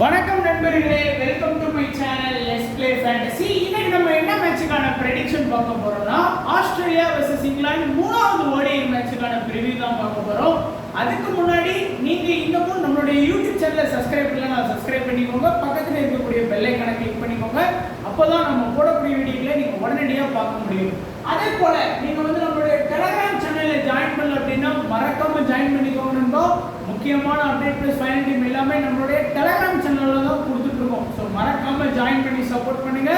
வணக்கம் நண்பர்களே, welcome to my channel let's play fantasy. இன்னைக்கு நம்ம என்ன மேட்சுக்கான ப்ரெடிக்ஷன் பார்க்க போறோம்னா ஆஸ்திரேலியா வெர்சஸ் இங்கிலாந்து மூணாவது ஓடிஐ மேட்சுக்கான ப்ரிவ்யூ தான் பார்க்க போறோம். அதுக்கு முன்னாடி நீங்க இன்னமும் நம்மளுடைய யூடியூப் சேனலை சப்ஸ்கிரைப் பண்ணலனா சப்ஸ்கிரைப் பண்ணிக்கோங்க, பக்கத்துல இருக்கக்கூடிய பெல் ஐகானை கிளிக் பண்ணிக்கோங்க. அப்போதான் நம்ம போடக்கூடிய வீடியோக்களை நீங்க உடனடியாக பார்க்க முடியும். அதே போல நீங்க வந்து நம்மளுடைய டெலிகிராம் சேனல்ல ஜாயின் பண்ணல அப்படின்னா மறக்காம ஜாயின் பண்ணிக்கோங்க. நண்பா, முக்கியமான அப்டேட் ப்ளஸ் ஃபைனல் டீம் எல்லாமே நம்மளுடைய டெலிகிராம் சேனல்ல தான் கொடுத்துட்டு இருக்கோம். ஸோ மறக்காம ஜாயின் பண்ணி சப்போர்ட் பண்ணுங்க.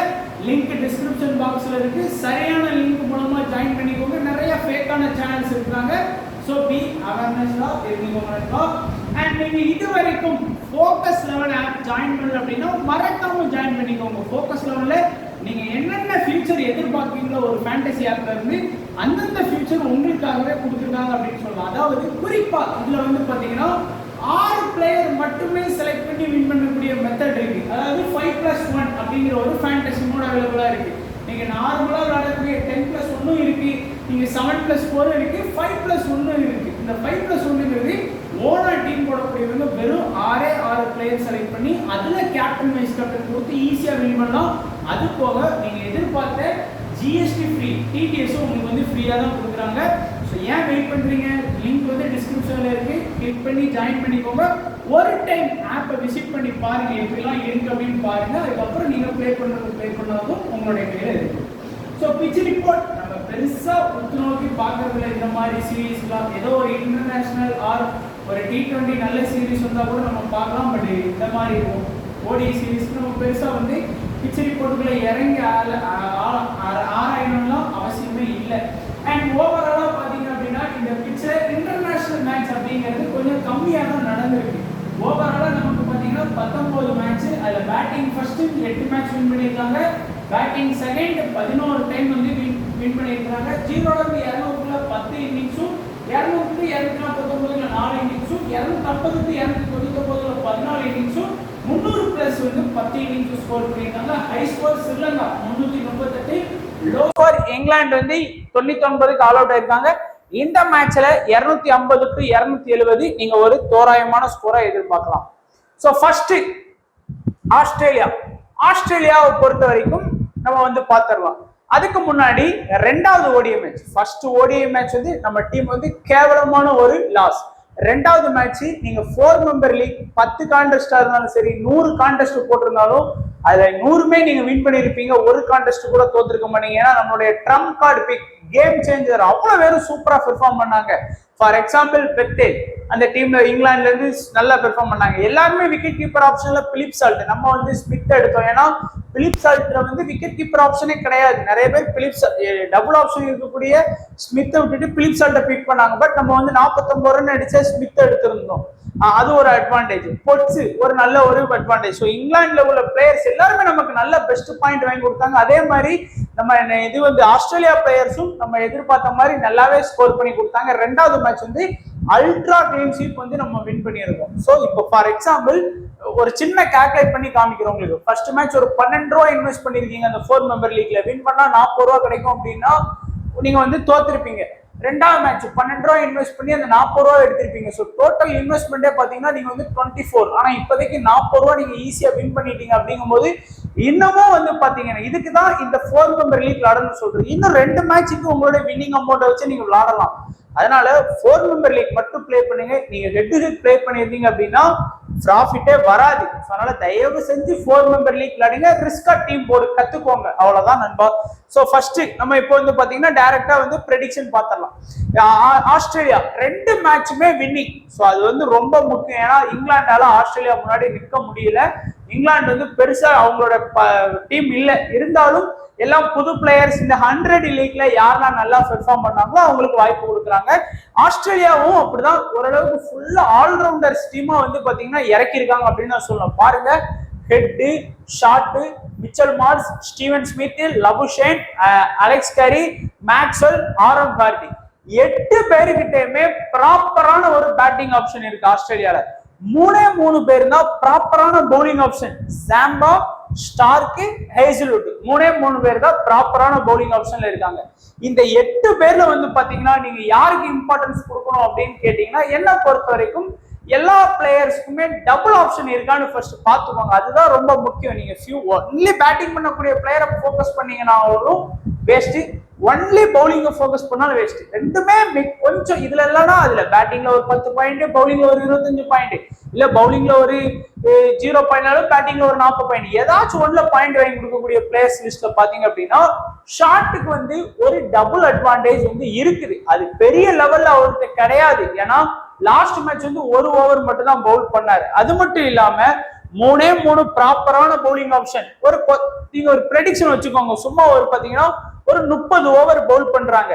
லிங்க் டிஸ்கிரிப்ஷன் பாக்ஸ்ல இருக்கு. சரியான லிங்க் மூலமா ஜாயின் பண்ணிக்கோங்க. நிறைய ஃபேக்கான சேனல்ஸ் இருக்காங்க. ஸோ பி அவேர்னஸ்ஸா தெரிஞ்சுக்கோங்க. அண்ட் நீங்க இது வரைக்கும் ஃபோக்கஸ் லெவல் ஆப் ஜாயின் பண்ணல அப்படின்னா மறக்காம ஜாயின் பண்ணிக்கோங்க. ஃபோக்கஸ் லெவல்ல நீங்க என்னென்ன ஃபியூச்சர் எதிர்பார்க்கீங்களோ ஒரு ஃபேண்டசி ஆப்ல இருந்து அந்தந்த ஃபியூச்சர் உங்களுக்காகவே கொடுத்துருக்காங்க அப்படின்னு சொல்லலாம். அதாவது குறிப்பா இதுல வந்து பாத்தீங்கன்னா 6 பிளேயர் மட்டுமே செலக்ட் பண்ணி வின் பண்ணக்கூடிய மெத்தட் இருக்கு. அதாவது 5+1 அப்படிங்கிற ஒரு ஃபேண்டசி மோட் அவைலபிளா இருக்கு. நீங்க நார்மலா விளையாடக்கூடிய 10+1 இருக்கு, நீங்க 7+4 இருக்கு, 5+1 இருக்கு. இந்த 5+1ங்கிறது ஓனா டீம் போடக்கூடியவங்க வெறும் 6 பிளேயர் செலக்ட் பண்ணி அதுல கேப்டன் வைஸ் கேப்டன் கொடுத்து ஈஸியா வின் பண்ணலாம். அது போக நீங்க எதிர்பார்த்த ஜிஎஸ்டி ஃப்ரீ டிடிஎஸும் உங்களுக்கு வந்து ஃப்ரீயா தான் கொடுக்குறாங்க. ஸோ ஏன் வெயிட் பண்றீங்க? லிங்க் வந்து டிஸ்கிரிப்ஷன்ல இருக்கு, கிளிக் பண்ணி ஜாயின் பண்ணிக்கோங்க. ஒரு டைம் ஆப்பை விசிட் பண்ணி பாருங்க, எப்படிலாம் இருக்கு அப்படின்னு பாருங்க. அதுக்கப்புறம் நீங்க ப்ளே பண்ணாலும் உங்களுடைய கையில இருக்கு. ஸோ பிச் ரிப்போர்ட் நம்ம பெருசா உத்து நோக்கி பார்க்கறதுல இந்த மாதிரி சீரீஸ்லாம் ஏதோ ஒரு இன்டர்நேஷனல் ஆர் ஒரு T20 நல்ல சீரீஸ் வந்தா கூட நம்ம பார்க்கலாம். பட் இந்த மாதிரி ஓடிஐ சீரீஸ்க்கு நம்ம பெருசா வந்து பிச் ரிப்போர்ட்டுக்குள்ள இறங்கி ஆராயணும்லாம் அவசியமே இல்லை. அண்ட் ஓவராலா பாத்தீங்க அப்படின்னா இந்த பிச்சில் இன்டர்நேஷனல் மேட்ச் அப்படிங்கிறது கொஞ்சம் கம்மியாக தான் நடந்திருக்கு. ஓவராலா நமக்கு பாத்தீங்கன்னா 19 மேட்ச், அதுல பேட்டிங் ஃபர்ஸ்ட் 8 மேட்ச் வின் பண்ணியிருக்காங்க, பேட்டிங் செகண்ட் 11 டைம் வந்து வின் பண்ணியிருக்காங்க. 0ல இருந்து 200க்குள்ள 10 இன்னிங்ஸும், 200க்கு 249ல 4 இன்னிங்ஸும், 250க்கு 299ல 14 இன்னிங்ஸும், 300+ வந்து 10 இன்னிங்ஸ் ஸ்கோர் பண்ணியிருக்காங்க. High score Sri Lanka 338, low score England வந்து 99க்கு ஆல் அவுட் ஆயிருக்காங்க. இந்த மேட்ச்ல 250க்கு 270 நீங்க ஒரு தோராயமான ஸ்கோரை எதிர்பார்க்கலாம். சோ ஃபர்ஸ்ட் ஆஸ்திரேலியாவை பொறுத்த வரைக்கும் நம்ம வந்து பார்த்துடலாம். அதுக்கு முன்னாடி ரெண்டாவது ODI match, first ODI match வந்து நம்ம டீம் வந்து கேவலமான ஒரு லாஸ். ரெண்டாவது மேட்ச் நீங்க 4 மெம்பர் லீக் 10 கான்டெஸ்டா இருந்தாலும் சரி, 100 கான்டெஸ்ட் போட்டிருந்தாலும் அதுல 100மே நீங்க வின் பண்ணிருப்பீங்க, ஒரு கான்டெஸ்ட் கூட தோத்துருக்க மாட்டீங்க. ஏன்னா நம்மளுடைய Trump card big game changer அவ்வளவு பேரும் சூப்பரா பெர்ஃபார்ம் பண்ணாங்க. ஃபார் எக்ஸாம்பிள் பெத்தேல் அந்த டீம்ல இங்கிலாந்துல இருந்து நல்லா பெர்ஃபார்ம் பண்ணாங்க. எல்லாருமே விக்கெட் கீப்பர் ஆப்ஷன்ல பிலிப் சால்ட், நம்ம வந்து ஸ்மித் எடுத்தோம். ஏன்னா பிலிப் சால்ட்ல வந்து விக்கெட் கீப்பர் ஆப்ஷனே கிடையாது. நிறைய பேர் டபுள் ஆப்ஷன் இருக்கக்கூடிய ஸ்மித்தை விட்டுட்டு பிலிப் சால்ட்டை பிக் பண்ணாங்க. பட் நம்ம வந்து 49 ரன் அடிச்ச ஸ்மித் எடுத்திருந்தோம். அது ஒரு அட்வான்டேஜ். பொட்ஸ் ஒரு நல்ல ஒரு அட்வான்டேஜ். ஸோ இங்கிலாந்துல உள்ள பிளேயர்ஸ் எல்லாருமே நமக்கு நல்ல பெஸ்ட் பாயிண்ட் வாங்கி கொடுத்தாங்க. அதே மாதிரி நம்ம இது வந்து ஆஸ்திரேலியா பிளேயர்ஸும் நம்ம எதிர்பார்த்த மாதிரி நல்லாவே ஸ்கோர் பண்ணி கொடுத்தாங்க. ரெண்டாவது மேட்ச் வந்து அல்ட்ரா கிளீன் ஷீட் வந்து நம்ம வின் பண்ணியிருக்கோம். ஸோ இப்போ ஃபார் எக்ஸாம்பிள் ஒரு சின்ன கால்குலேட் பண்ணி காமிக்கிறோம் உங்களுக்கு. ஃபர்ஸ்ட் மேட்ச் ஒரு 12 ரூபா இன்வெஸ்ட் பண்ணிருக்கீங்க அந்த 4 மெம்பர் லீக்ல, வின் பண்ணா 40 ரூபா கிடைக்கும் அப்படின்னா நீங்க வந்து தோத்திருப்பீங்க. ரெண்டாவது மேட்ச் 12 ரூபா இன்வெஸ்ட் பண்ணி அந்த 40 ரூபா எடுத்திருப்பீங்க. ஸோ டோட்டல் இன்வெஸ்ட்மெண்ட்டே பாத்தீங்கன்னா நீங்க வந்து 24. ஆனா இப்போதைக்கு 40 ரூபா நீங்க ஈஸியா வின் பண்ணிட்டீங்க. அப்படிங்கும் போது இன்னமும் வந்து பாத்தீங்கன்னா இதுக்கு தான் இந்த 4 மெம்பர் லீக் விளாடணும்னு சொல்றேன். இன்னும் 2 மேட்சுக்கு உங்களுடைய வின்னிங் அமௌண்ட்டை வச்சு நீங்க விளாடலாம். அதனால 4 மெம்பர் லீக் மட்டும் பிளே பண்ணுங்க. நீங்க ஹெட் டு ஹெட் பிளே பண்ணிருந்தீங்க அப்படின்னா ப்ராஃபிட்டே வராது. அதனால தயவு செஞ்சு 4 மெம்பர் லீக் விளையாடுங்க. ரிஸ்கா டீம் போர்டு கத்துக்கோங்க, அவ்வளவுதான் நண்பா. சோ ஃபர்ஸ்ட் நம்ம இப்போ வந்து பாத்தீங்கன்னா டைரக்டா வந்து ப்ரெடிக்ஷன் பார்த்தரலாம். ஆஸ்திரேலியா 2 மேட்சுமே வின்னிங். ஸோ அது வந்து ரொம்ப முக்கியம். ஏன்னா இங்கிலாந்தால ஆஸ்திரேலியா முன்னாடி நிற்க முடியல. இங்கிலாந்து வந்து பெருசா அவங்களோட டீம் இல்லை, இருந்தாலும் எல்லாம் புது பிளேயர்ஸ். இந்த 100 லீக்ல யாரெல்லாம் நல்லா பெர்ஃபார்ம் பண்ணாங்களோ அவங்களுக்கு வாய்ப்பு கொடுக்குறாங்க. ஆஸ்திரேலியாவும் அப்படிதான் ஓரளவுக்கு ஃபுல்லா ஆல்ரவுண்டர்ஸ் டீமா வந்து பாத்தீங்கன்னா இறக்கிருக்காங்க அப்படின்னு நான் சொல்லணும். பாருங்க, Head, Short, Mitchell Marsh, Steven Smith, Labuschagne, Alex Carey, Maxwell, Aaron Hardie 8 பேருக்கிட்டயுமே ப்ராப்பரான ஒரு பேட்டிங் ஆப்ஷன் இருக்கு. ஆஸ்திரேலியால 3 பேர் தான் ப்ராப்பரான bowling option. Zampa, Starc, Hazlewood 3 பேர் தான் ப்ராப்பரான பவுலிங் ஆப்ஷன்ல இருக்காங்க. இந்த 8 பேர்ல வந்து பாத்தீங்கன்னா நீங்க யாருக்கு இம்பார்ட்டன்ஸ் கொடுக்கணும் அப்படின்னு கேட்டீங்கன்னா என்ன பொறுத்த வரைக்கும் எல்லா பிளேயர்ஸ்க்குமே டபுள் ஆப்ஷன் இருக்கான்னு ஃபர்ஸ்ட் பார்த்துக்கோங்க. அதுதான் ரொம்ப முக்கியம். நீங்க ஒன்லி பேட்டிங் பண்ணக்கூடிய பிளேயரை ஃபோக்கஸ் பண்ணீங்கன்னாலும் வேஸ்ட், ஒன்லி பவுலிங்க ஃபோக்கஸ் பண்ணாலும் வேஸ்ட். ரெண்டுமே கொஞ்சம் இதுல இல்லைன்னா அதுல பேட்டிங்ல ஒரு 10 பாயிண்ட், பவுலிங்ல ஒரு 25 பாயிண்ட், இல்ல பவுலிங்ல ஒரு 0 பாயிண்ட், பேட்டிங்ல ஒரு 40 பாயிண்ட், ஏதாச்சும் ஒன்ல பாயிண்ட் வாங்கி கொடுக்கக்கூடிய பிளேயர்ஸ் லிஸ்ட்ல பாத்தீங்க அப்படின்னா ஷார்ட்டுக்கு வந்து ஒரு டபுள் அட்வான்டேஜ் வந்து இருக்குது. அது பெரிய லெவல்ல அவருக்கு கிடையாது. ஏன்னா லாஸ்ட் மேட்ச் வந்து ஒரு ஓவர் மட்டும் தான் பவுல் பண்ணாரு. அது மட்டும் இல்லாம 3 ப்ராப்பரான பவுலிங் ஆப்ஷன். நீங்க ஒரு ப்ரெடிக்ஷன் வச்சுக்கோங்க. சும்மா ஒரு பாத்தீங்கன்னா ஒரு 30 ஓவர் பவுல் பண்றாங்க.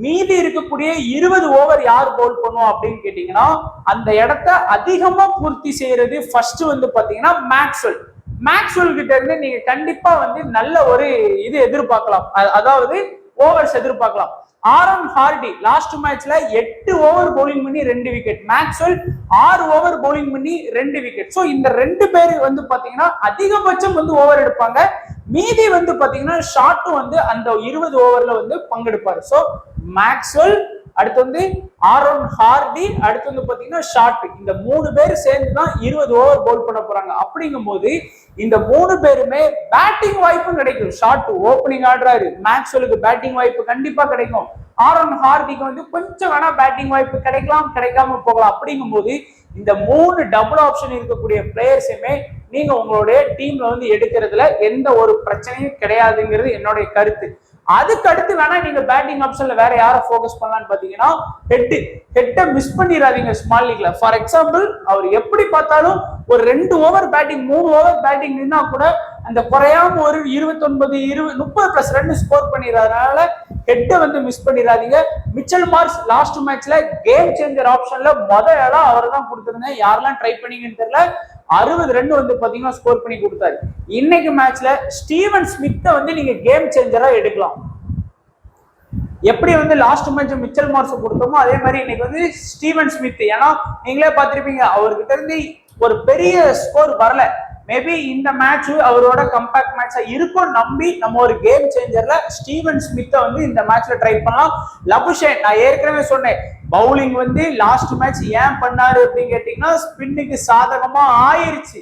மீதி இருக்கக்கூடிய 20 ஓவர் யார் பவுல் பண்ணுவோம் அப்படின்னு கேட்டீங்கன்னா அந்த இடத்த அதிகமா பூர்த்தி செய்யறது ஃபர்ஸ்ட் வந்து பாத்தீங்கன்னா மேக்ஸ்வெல் கிட்ட இருந்து நீங்க கண்டிப்பா வந்து நல்ல ஒரு இது எதிர்பார்க்கலாம். அதாவது ஓவர்ஸ் எதிர்பார்க்கலாம். ஆரன் ஹார்டி லாஸ்ட் மேட்ச்ல 8 ஓவர் பவுலிங் பண்ணி 2 விக்கெட், மேக்ஸ்வெல் 6 ஓவர் பவுலிங் பண்ணி 2 விக்கெட். சோ இந்த 2 பேர் வந்து பாத்தீங்கன்னா அதிகபட்சம் வந்து ஓவர் எடுப்பாங்க. மீதி வந்து பாத்தீங்கன்னா ஷார்ட்டும் வந்து அந்த 20 ஓவர்ல வந்து பங்கெடுப்பாரு. சோ மேக்ஸ்வெல், அடுத்து வந்து ஆரோன் ஹார்டி, அடுத்து வந்து பாத்தீங்கன்னா ஷார்ட். இந்த 3 பேர் சேர்ந்து தான் 20 ஓவர் பவுல் பண்ண போறாங்க. அப்படிங்கும் போது இந்த 3 பேருமே பேட்டிங் வாய்ப்பும் கிடைக்கும். ஷார்ட் ஓப்பனிங் ஆடுறாரு, மேக்ஸ்வெலுக்கு பேட்டிங் வாய்ப்பு கண்டிப்பா கிடைக்கும். ஆரோன் ஹார்டிக்கு வந்து கொஞ்சம் வேணா பேட்டிங் வாய்ப்பு கிடைக்கலாம், கிடைக்காம போகலாம். அப்படிங்கும் போது இந்த 3 டபுள் ஆப்ஷன் இருக்கக்கூடிய பிளேயர்ஸுமே நீங்க உங்களுடைய டீம்ல வந்து எடுக்கிறதுல எந்த ஒரு பிரச்சனையும் கிடையாதுங்கிறது என்னுடைய கருத்து. அதுக்கு அடுத்து வேணா நீங்க பேட்டிங் ஆப்ஷன்ல வேற யாரை ஃபோக்கஸ் பண்ணலாம்னு பாத்தீங்கன்னா ஹெட்டை மிஸ் பண்ணிடாதீங்க ஸ்மால் லீக்ல. ஃபார் எக்ஸாம்பிள் அவர் எப்படி பார்த்தாலும் ஒரு 2 ஓவர் பேட்டிங் 3 ஓவர் பேட்டிங் நின்னா கூட அந்த குறையாம ஒரு 29-30+ ரன் ஸ்கோர் பண்ணிடுறதுனால ஹெட்டை வந்து மிஸ் பண்ணிடாதீங்க. மிச்சல் மார்ஸ் லாஸ்ட் மேட்ச்ல கேம் சேஞ்சர் ஆப்ஷன்ல இடம் அவர் தான் கொடுத்திருந்தேன். யாரெல்லாம் ட்ரை பண்ணீங்கன்னு தெரியல, 60 ரன் வந்து பாத்தீங்கன்னா ஸ்கோர் பண்ணி கொடுத்தாரு. இன்னைக்கு மேட்ச்ல ஸ்டீவன் ஸ்மித்தை வந்து நீங்க கேம் சேஞ்சரா எடுக்கலாம். எப்படி வந்து லாஸ்ட் மேட்ச் மிச்சல் மார்ஸ் கொடுத்தோமோ அதே மாதிரி இன்னைக்கு வந்து ஸ்டீவன் ஸ்மித். ஏன்னா நீங்களே பார்த்திருப்பீங்க அவர்கிட்ட இருந்து ஒரு பெரிய ஸ்கோர் வரல. மேபி இந்த மேட்ச் அவரோட கம்பேக்ட் மேட்சா இருக்கும் நம்பி நம்ம ஒரு கேம் சேஞ்சர்ல ஸ்டீவன் ஸ்மித்தை வந்து இந்த மேட்ச்ல ட்ரை பண்ணலாம். லபுஷேன் நான் ஏற்கனவே சொன்னேன், பவுலிங் வந்து லாஸ்ட் மேட்ச் ஏன் பண்ணாரு அப்படின்னு கேட்டீங்கன்னா ஸ்பின்னுக்கு சாதகமா ஆயிருச்சு.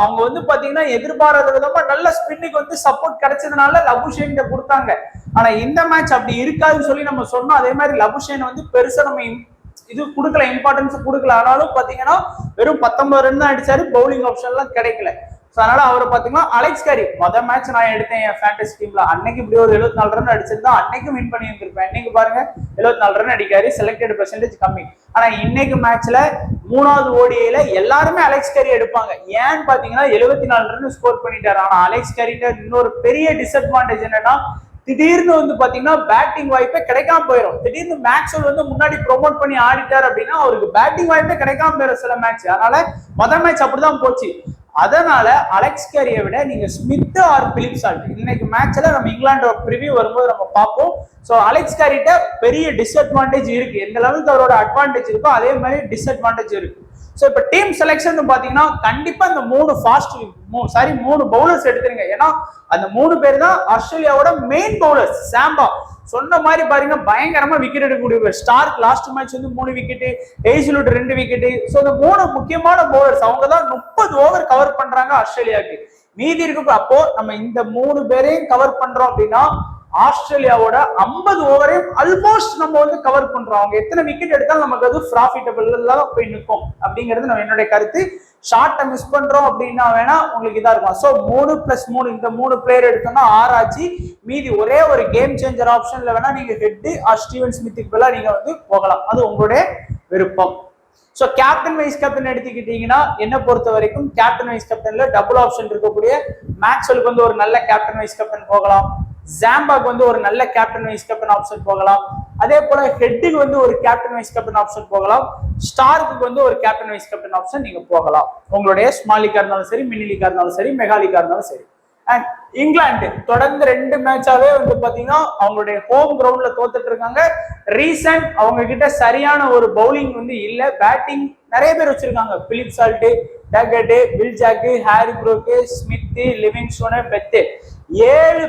அவங்க வந்து பாத்தீங்கன்னா எதிர்பாராத விதமா நல்ல ஸ்பின்னுக்கு வந்து சப்போர்ட் கிடைச்சதுனால லபுஷேன் கொடுத்தாங்க. ஆனா இந்த மேட்ச் அப்படி இருக்காதுன்னு சொல்லி நம்ம சொன்னோம். அதே மாதிரி லபுஷேன் வந்து பெருசா நம்ம இது கொடுக்கல, இம்பார்ட்டன்ஸ் கொடுக்கல. ஆனாலும் பாத்தீங்கன்னா வெறும் 19 ரன் தான் அடிச்சாரு, பவுலிங் ஆப்ஷன் எல்லாம் கிடைக்கல. அதனால அவரை பாத்தீங்கன்னா அலெக்ஸ் கேரி மேட்ச் நான் எடுத்தேன் என் ஃபேண்டசி டீம்ல. அன்னைக்கு இப்படி ஒரு 74 ரன் அடிச்சிருந்தா அன்னைக்கு வின் பண்ணி இருந்திருப்பேன். இன்னைக்கு பாருங்க 74 ரன் அடிக்காரு, செலக்டட் பெர்சன்டேஜ் கம்மி. ஆனா இன்னைக்கு மேட்ச்ல 3வது ஓடிஐல எல்லாருமே அலெக்ஸ் கேரி எடுப்பாங்க. ஏன்னு பாத்தீங்கன்னா 74 ரன் ஸ்கோர் பண்ணிட்டாரு. ஆனா அலெக்ஸ் கேரிட்ட இன்னொரு பெரிய டிஸ்அட்வான்டேஜ் என்னன்னா திடீர்னு வந்து பாத்தீங்கன்னா பேட்டிங் வாய்ப்பே கிடைக்காம போயிடும். திடீர்னு மேக்ஸ்வெல் வந்து முன்னாடி ப்ரொமோட் பண்ணி ஆடிட்டார் அப்படின்னா அவருக்கு பேட்டிங் வாய்ப்பே கிடைக்காம போயிடும் சில மேட்ச். அதனால மேட்ச் அப்படிதான் போச்சு. அதனால அலெக்ஸ் கேரியை விட நீங்க ஸ்மித் ஆர் பிலிப் சால்ட் இன்னைக்கு மேட்ச்ல நம்ம இங்கிலாந்து ப்ரிவியூ வரும்போது நம்ம பார்ப்போம். ஸோ அலெக்ஸ் கேரிட்ட பெரிய டிஸ்அட்வான்டேஜ் இருக்கு. எந்த லெவலுக்கு அவரோட அட்வான்டேஜ் இருக்கோ அதே மாதிரி டிஸ்அட்வான்டேஜ் இருக்கு. ஸோ இப்போ டீம் செலெக்ஷன் பாத்தீங்கன்னா கண்டிப்பா இந்த 3 பவுலர்ஸ் எடுத்துருங்க. ஏன்னா அந்த 3 பேர் தான் ஆஸ்திரேலியாவோட மெயின் பவுலர்ஸ். சாம்பா சொன்ன மாதிரி பாருங்க பயங்கரமா விக்கெட் எடுக்கக்கூடிய ஸ்டார்க் லாஸ்ட் மேட்ச் வந்து 3 விக்கெட், ஹேசல்வுட் 2 விக்கெட். ஸோ இந்த 3 முக்கியமான பவுலர்ஸ் அவங்க தான் 30 ஓவர் கவர் பண்றாங்க ஆஸ்திரேலியாவுக்கு. மீதி இருக்கு. அப்போ நம்ம இந்த 3 பேரையும் கவர் பண்றோம் அப்படின்னா ஆஸ்திரேலியாவோட 50 ஓவரையும் ஆல்மோஸ்ட் நம்ம வந்து கவர் பண்றோம். அவங்க எத்தனை விக்கெட் எடுத்தாலும் நமக்கு அது ப்ராஃபிட்டபிள் போய் நிற்கும் அப்படிங்கிறது நம்ம என்னுடைய கருத்து. ஷார்ட்டை மிஸ் பண்றோம் அப்படின்னா வேணா உங்களுக்கு இதா இருக்கும். ஸோ 3+3 இந்த 3 பிளேயர் எடுத்தோம்னா 6 ஆச்சு. மீதி ஒரே ஒரு கேம் சேஞ்சர் ஆப்ஷன்ல வேணா நீங்க ஹெட் ஸ்டீவன் ஸ்மித்துக்கு பதிலா நீங்க வந்து போகலாம். அது உங்களுடைய விருப்பம். ஸோ கேப்டன் வைஸ் கேப்டன் எடுத்துக்கிட்டீங்கன்னா என்ன பொறுத்த வரைக்கும் கேப்டன் வைஸ் கேப்டன்ல டபுள் ஆப்ஷன் இருக்கக்கூடிய மேக்ஸ்வெலுக்கு வந்து ஒரு நல்ல கேப்டன் வைஸ் கேப்டன் போகலாம். ஜாம்பாக்கு வந்து ஒரு நல்ல கேப்டன் வைஸ் கேப்டன் ஆப்ஷன் போகலாம். அதே போல ஹெட்டுக்கு வந்து ஒரு கேப்டன் வைஸ் கேப்டன் ஆப்ஷன் போகலாம். ஸ்டார்க்கு வந்து ஒரு கேப்டன் வைஸ் கேப்டன் ஆப்ஷன் நீங்க போகலாம். உங்களுடைய ஸ்மால் லீக்கா இருந்தாலும் சரி, மினி லீக்கா இருந்தாலும் சரி, மெகா லீக்கா இருந்தாலும் சரி. அண்ட் இங்கிலாந்து தொடர்ந்து 2 மேட்சாவே வந்து பாத்தீங்கன்னா அவங்களுடைய ஹோம் கிரவுண்ட்ல தோத்துட்டு இருக்காங்க. ரீசன்ட் அவங்க கிட்ட சரியான ஒரு பவுலிங் வந்து இல்ல. பேட்டிங் நிறைய பேர் வச்சிருக்காங்க. Philip Salt, Duckett, Will Jacks, Harry Brook, Smith, Livingstone, பெத் 7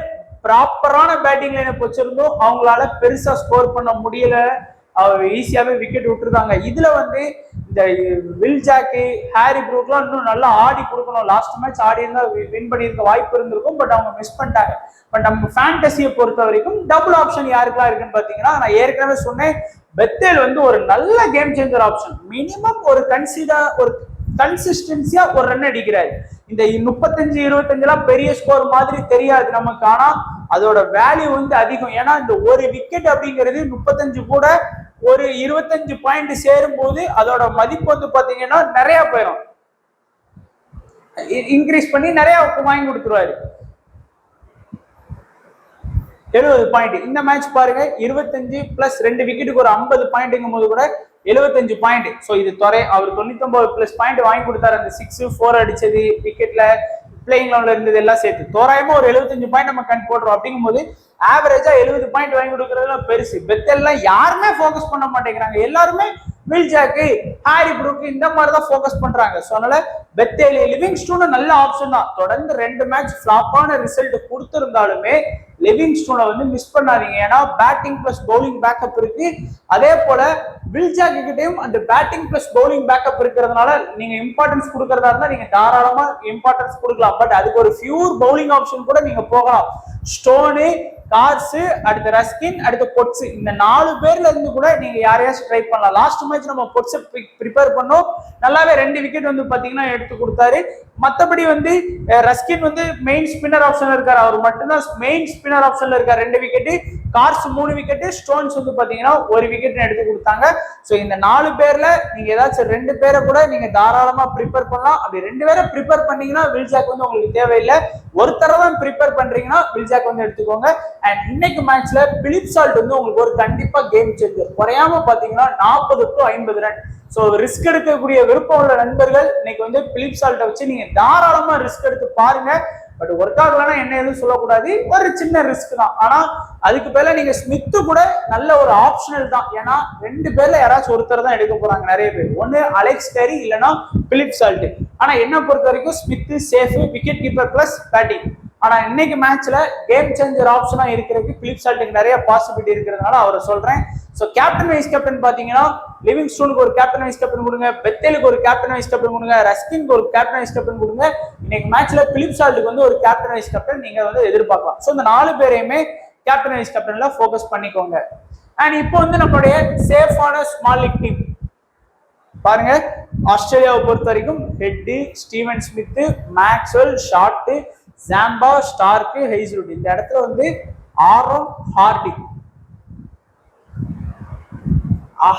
ப்ராப்பரான பேட்டிங் லைனை வச்சிருந்தோம். அவங்களால பெருசா ஸ்கோர் பண்ண முடியல. அவர் ஈஸியாவே விக்கெட் விட்டுருக்காங்க. இதுல வந்து இந்த வில் ஜாக்கு ஹாரி ப்ரூக்லாம் இன்னும் நல்லா ஆடி கொடுக்கணும். லாஸ்ட் மேட்ச் ஆடி இருந்தா வின் பண்ணியிருக்க வாய்ப்பு இருந்திருக்கும், பட் அவங்க மிஸ் பண்ணிட்டாங்க. பட் நம்ம ஃபேண்டசியை பொறுத்த வரைக்கும் டபுள் ஆப்ஷன் யாருக்கெல்லாம் இருக்குன்னு பாத்தீங்கன்னா, நான் ஏற்கனவே சொன்னேன், பெத்தேல் வந்து ஒரு நல்ல கேம் சேஞ்சர் ஆப்ஷன். மினிமம் ஒரு கன்சிஸ்டன்சியா ஒரு ரன் அடிக்கிறாரு. இந்த 35-25 பெரிய ஸ்கோர் மாதிரி தெரியாது நமக்கு, ஆனா அதோட வேல்யூ வந்து அதிகம். ஏன்னா இந்த ஒரு விக்கெட் அப்படிங்கிறது 35 கூட ஒரு 25 பாயிண்ட் சேரும் போது அதோட மதிப்பு வந்து பாத்தீங்கன்னா நிறைய போயிடும், இன்க்ரீஸ் பண்ணி நிறைய வாங்கி கொடுத்துருவாரு. 70 பாயிண்ட் இந்த மேட்ச் பாருங்க, 25 பிளஸ் 2 விக்கெட்டுக்கு ஒரு 50 பாயிண்ட்ங்கும் போது கூட 75 பாயிண்ட். ஸோ இது துறை அவர் 99 பிளஸ் பாயிண்ட் வாங்கி கொடுத்தாரு. அந்த 6 4 அடிச்சது, விக்கெட்ல பிளேயிங் லெவல்ல இருந்தது எல்லாம் சேர்த்து தோராயமா ஒரு 75 பாயிண்ட் நம்ம கண் போடுறோம். அப்படிங்கும் போது ஆவரேஜா 70 பாயிண்ட் வாங்கி கொடுக்கறதுல பெருசு. பெத்தெல்லாம் யாருமே போக்கஸ் பண்ண மாட்டேங்கிறாங்க, எல்லாருமே வில் ஜாக்கு ஹாரி ப்ரூக் இந்த மாதிரி தான் போக்கஸ் பண்றாங்க. ஸோ அதனால பெத்தேல் லிவிங்ஸ்டோன் நல்ல ஆப்ஷன் தான். தொடர்ந்து 2 மேட்ச் ஃபிளாப்பான ரிசல்ட் கொடுத்திருந்தாலுமே லிவிங்ஸ்டோனை வந்து மிஸ் பண்ணாதீங்க. ஏன்னா பேட்டிங் பிளஸ் பவுலிங் பேக்கப் இருக்கு. அதே போல வில் ஜாக்கு கிட்டையும் அந்த பேட்டிங் பிளஸ் பவுலிங் பேக்கப் இருக்கிறதுனால நீங்க இம்பார்ட்டன்ஸ் கொடுக்கறதா இருந்தா நீங்க தாராளமா இம்பார்ட்டன்ஸ் கொடுக்கலாம். பட் அதுக்கு ஒரு பியூர் பவுலிங் ஆப்ஷன் கூட நீங்க போகலாம். ஸ்டோனு, கார்ஸ், அடுத்து ரஸ்கின், அடுத்து பொட்ஸ், இந்த 4 பேர்ல இருந்து கூட நீங்க யாரையாச்சும் ட்ரை பண்ணலாம். லாஸ்ட் மேட்ச் நம்ம பொட்ஸ் ப்ரிப்பேர் பண்ணோம், நல்லாவே 2 விக்கெட் வந்து பாத்தீங்கன்னா எடுத்து கொடுத்தாரு. மத்தபடி வந்து ரஸ்கின் வந்து மெயின் ஸ்பின்னர் ஆப்ஷன்ல இருக்காரு, அவர் மட்டும்தான் மெயின் ஸ்பின்னர் ஆப்ஷன்ல இருக்காரு, 2 விக்கெட். கார்ஸ் 3 விக்கெட், ஸ்டோன்ஸ் வந்து பாத்தீங்கன்னா 1 விக்கெட் எடுத்து கொடுத்தாங்க. சோ இந்த 4 பேர்ல நீங்க ஏதாச்சும் 2 பேரை கூட நீங்க தாராளமா ப்ரிப்பேர் பண்ணலாம். அப்படி 2 பேரை ப்ரிப்பேர் பண்ணீங்கன்னா வில் ஜாக் வந்து உங்களுக்கு தேவையில்லை. ஒருத்தர தான் ப்ரிப்பேர் பண்றீங்கன்னா வில் ஜாக் வந்து எடுத்துக்கோங்க. அண்ட் இன்னைக்கு மேட்ச்ல பிலிப் சால்ட் வந்து உங்களுக்கு ஒரு கண்டிப்பா கேம் சேஞ்சர். குறையாம பாத்தீங்கன்னா 40 to 50 ரன். சோ ரிஸ்க் எடுக்கக்கூடிய விருப்பம் உள்ள நண்பர்கள் இன்னைக்கு வந்து பிலிப் சால்ட்டை வச்சு நீங்க தாராளமா ரிஸ்க் எடுத்து பாருங்க. பட் ஒர்க் ஆகலன்னா என்ன எதுவும் சொல்லக்கூடாது, ஒரு சின்ன ரிஸ்க் தான். ஆனா அதுக்கு பேர்ல நீங்க ஸ்மித்து கூட நல்ல ஒரு ஆப்ஷனல் தான். ஏன்னா 2 பேர்ல யாராச்சும் ஒருத்தர் தான் எடுக்க போறாங்க நிறைய பேர். ஒன்னு அலெக்ஸ் கேரி, இல்லைன்னா பிலிப் சால்ட். ஆனா என்ன பொறுத்த வரைக்கும் Smith safe, wicket keeper plus batting. ஆனா இன்னைக்கு மேட்ச்ல கேம் சேஞ்சர் ஆப்ஷனா இருக்கிறதுக்கு பிலிப் சால்ட்டுக்கு நிறைய பாசிபிலிட்டி இருக்கிறதுனால அவரை சொல்றேன். சோ கேப்டன் வைஸ் கேப்டன் பாத்தீங்கன்னா லிவிங்ஸ்டோனுக்கு ஒரு கேப்டன் வைஸ் கேப்டன் கொடுங்க, பெத்தேலுக்கு ஒரு கேப்டன் வைஸ் கேப்டன் கொடுங்க, ரஸ்கின்க்கு ஒரு கேப்டன் வைஸ் கேப்டன் கொடுங்க. இன்னைக்கு மேட்ச்ல பிலிப் சால்ட்டுக்கு வந்து ஒரு கேப்டன் வைஸ் கேப்டன் நீங்க வந்து எதிர்பார்க்கலாம். சோ இந்த 4 பேரையுமே கேப்டன் வைஸ் கேப்டன்ல ஃபோக்கஸ் பண்ணிக்கோங்க. அண்ட் இப்போ வந்து நம்மளுடைய சேஃபான ஸ்மால் லீக் டீம் பாருங்க. ஆஸ்திரேலியாவை பொறுத்த வரைக்கும் Head, Steven Smith, Maxwell, Short, Zampa, Starc, Hazlewood. இந்த இடத்துல வந்து ஆரோன் ஹார்டி.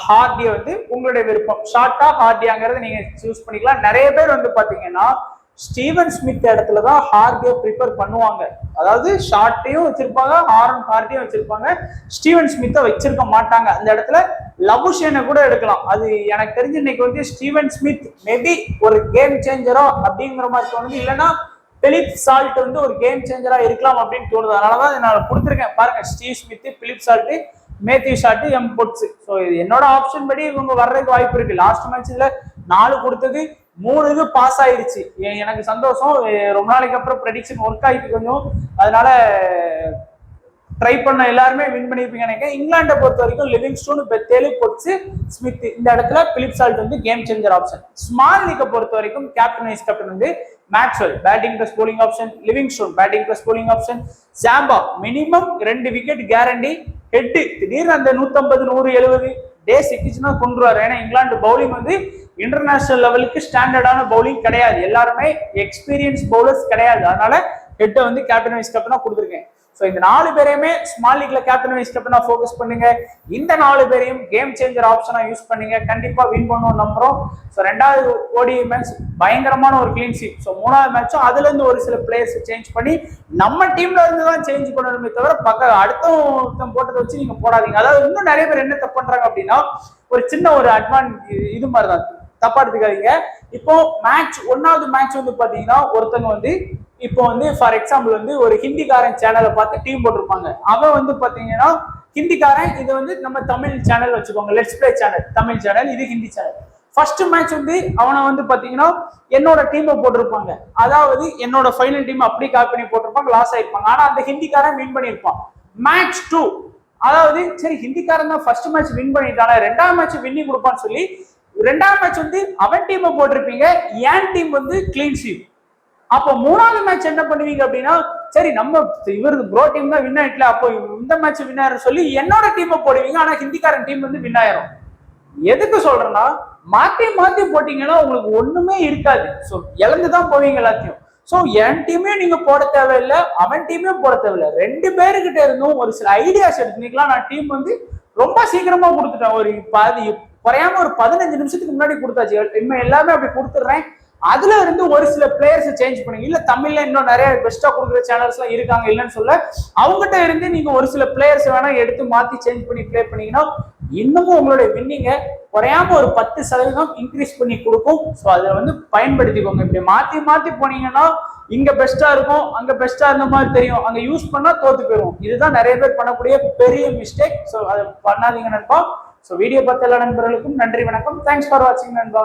ஹார்டியை வந்து உங்களுடைய விருப்பம், ஷார்ட்டா ஹார்டியாங்கிறத நீங்க சூஸ் பண்ணிக்கலாம். நிறைய பேர் வந்து பாத்தீங்கன்னா ஸ்டீவன் ஸ்மித் இடத்துல தான் ஹார்டியை ப்ரிப்பேர் பண்ணுவாங்க. அதாவது ஷார்ட்டையும் வச்சிருப்பாங்க, ஆரோன் ஹார்டியும் வச்சிருப்பாங்க, ஸ்டீவன் ஸ்மித்தை வச்சிருக்க மாட்டாங்க. அந்த இடத்துல லபுஷேனை கூட எடுக்கலாம். அது எனக்கு தெரிஞ்சு இன்னைக்கு வந்து ஸ்டீவன் ஸ்மித் மேபி ஒரு கேம் சேஞ்சரோ அப்படிங்கிற மாதிரி தோணுது. இல்லைன்னா பிலிப் சால்ட் வந்து ஒரு கேம் சேஞ்சரா இருக்கலாம் அப்படின்னு தோணுது. அதனாலதான் நான் கொடுத்துருக்கேன் பாருங்க, Steve Smith, Philip Salt, Matthew Short, M Potts. So இது என்னோட ஆப்ஷன் படி இவங்க வர்றதுக்கு வாய்ப்பு இருக்கு. லாஸ்ட் மேட்ச்ல 4 கொடுத்தது 3 இது பாஸ் ஆயிருச்சு. எனக்கு சந்தோஷம். ரொம்ப நாளைக்கு அப்புறம் ப்ரெடிக்ஷன் ஒர்க் ஆயிட்டு கொஞ்சம், அதனால ட்ரை பண்ண எல்லாருமே வின் பண்ணிருப்பீங்க நினைக்கிறேன். இங்கிலாண்டை பொறுத்த வரைக்கும் லிவிங்ஸ்டோன், பெத்தேல், பொட்ஸ், ஸ்மித். இந்த இடத்துல பிலிப் சால்ட் வந்து கேம் சேஞ்சர் ஆப்ஷன். ஸ்மால் லீக்கை பொறுத்த வரைக்கும் கேப்டன் வைஸ் கேப்டன் வந்து Maxwell batting plus polling option, Livingstone batting plus polling option, Zampa minimum 2 wicket guarantee, head திடீர்னு அந்த 150 170 டே சிக்கிச்சுன்னா கொண்டுருவாரு. ஏன்னா இங்கிலாந்து பவுலிங் வந்து இன்டர்நேஷனல் லெவலுக்கு ஸ்டாண்டர்டான பவுலிங் கிடையாது, எல்லாருமே எக்ஸ்பீரியன்ஸ் பவுலர்ஸ் கிடையாது. அதனால ஹெட்டை வந்து கேப்டன் வைஸ் கேப்டனா கொடுத்துருக்கேன். ஸோ இந்த 4 பேரையுமே ஸ்மால் லீக்ல கேப்டன் வைஸ் கேப்டனா ஃபோக்கஸ் பண்ணுங்க. இந்த 4 பேரையும் கேம் சேஞ்சர் ஆப்ஷனா யூஸ் பண்ணுங்க, கண்டிப்பா வின் பண்ணுவோம் நம்புறோம். ஸோ 2வது ஓடிஐ மேட்ச் பயங்கரமான ஒரு கிளீன் ஷீட். ஸோ 3வது மேட்சும் அதுல இருந்து ஒரு சில பிளேயர்ஸ் சேஞ்ச் பண்ணி நம்ம டீம்ல இருந்து தான் சேஞ்ச் பண்ணணுமே தவிர அடுத்த போட்டதை வச்சு நீங்க போடாதீங்க. அதாவது இன்னும் நிறைய பேர் என்ன தப்பு பண்றாங்க அப்படின்னா, ஒரு சின்ன ஒரு இது மாதிரிதான், தப்பா எடுத்துக்காதீங்க. இப்போ மேட்ச் 1வது மேட்ச் வந்து பாத்தீங்கன்னா ஒருத்தங்க வந்து இப்போ வந்து ஃபார் எக்ஸாம்பிள் வந்து ஒரு ஹிந்திக்காரன் சேனலை பார்த்து டீம் போட்டிருப்பாங்க. அவன் வந்து பாத்தீங்கன்னா ஹிந்திக்காரன், இது வந்து நம்ம தமிழ் சேனல் வச்சுக்கோங்க, let's play channel Tamil channel, இது ஹிந்தி சேனல். ஃபர்ஸ்ட் மேட்ச் வந்து அவனை வந்து பாத்தீங்கன்னா என்னோட டீமை போட்டிருப்பாங்க, அதாவது என்னோட ஃபைனல் டீம் அப்படி காப்பி பண்ணி போட்டிருப்பாங்க, லாஸ் ஆயிருப்பாங்க. ஆனா அந்த ஹிந்திக்காரன் வின் பண்ணியிருப்பான். மேட்ச் 2 அதாவது சரி ஹிந்திக்காரன் தான் ஃபர்ஸ்ட் மேட்ச் வின் பண்ணிட்டானே, 2வது மேட்ச் வின்னிங் கொடுப்பான்னு சொல்லி ரெண்டாவது மேட்ச் வந்து அவன் டீமை போட்டிருப்பீங்க, என் டீம் வந்து கிளீன் ஷீட். அப்போ மூணாவது மேட்ச் என்ன பண்ணுவீங்க அப்படின்னா, சரி நம்ம இவருக்கு ப்ரோ டீம் தான் வின் ஆயிட்டல, அப்போ இந்த மேட்ச் வின் ஆயிரும் சொல்லி என்னோட டீமை போடுவீங்க. ஆனா ஹிந்திக்காரன் டீம் வந்து வின் ஆயிரும். எதுக்கு சொல்றேன்னா, மாத்தி மாத்தி போட்டீங்கன்னா உங்களுக்கு ஒண்ணுமே இருக்காது. ஸோ இழந்துதான் போவீங்க எல்லாத்தையும். ஸோ என் டீமையும் நீங்க போட தேவையில்லை, அவன் டீமையும் போட தேவையில்லை. ரெண்டு பேருக்கிட்ட இருந்தும் ஒரு சில ஐடியாஸ் எடுத்துக்கலாம். நான் டீம் வந்து ரொம்ப சீக்கிரமா கொடுத்துட்டேன். ஒரு குறையாம ஒரு 15 நிமிஷத்துக்கு முன்னாடி கொடுத்தாச்சு. இனிமே எல்லாமே அப்படி கொடுத்துட்றேன். அதுல இருந்து ஒரு சில பிளேயர்ஸ் சேஞ்ச் பண்ணுங்க. இல்ல தமிழ்ல இன்னும் நிறைய பெஸ்டா கொடுக்குற சேனல்ஸ் எல்லாம் இருக்காங்க, இல்லைன்னு சொல்ல. அவங்ககிட்ட இருந்து நீங்க ஒரு சில பிளேயர்ஸ் வேணா எடுத்து மாத்தி சேஞ்ச் பண்ணி பிளே பண்ணீங்கன்னா இன்னமும் உங்களுடைய வின்னிங்க குறையாம ஒரு 10% இன்க்ரீஸ் பண்ணி கொடுக்கும். ஸோ அதை வந்து பயன்படுத்திக்கோங்க. இப்படி மாத்தி மாத்தி போனீங்கன்னா இங்க பெஸ்டா இருக்கும், அங்க பெஸ்டா இருந்த மாதிரி தெரியும், அங்க யூஸ் பண்ணா தோத்து போயிடும். இதுதான் நிறைய பேர் பண்ணக்கூடிய பெரிய மிஸ்டேக். ஸோ அதை பண்ணாதீங்க நண்பா. ஸோ வீடியோ பார்த்த எல்லா நண்பர்களுக்கும் நன்றி, வணக்கம். தேங்க்ஸ் ஃபார் வாட்சிங் நண்பா.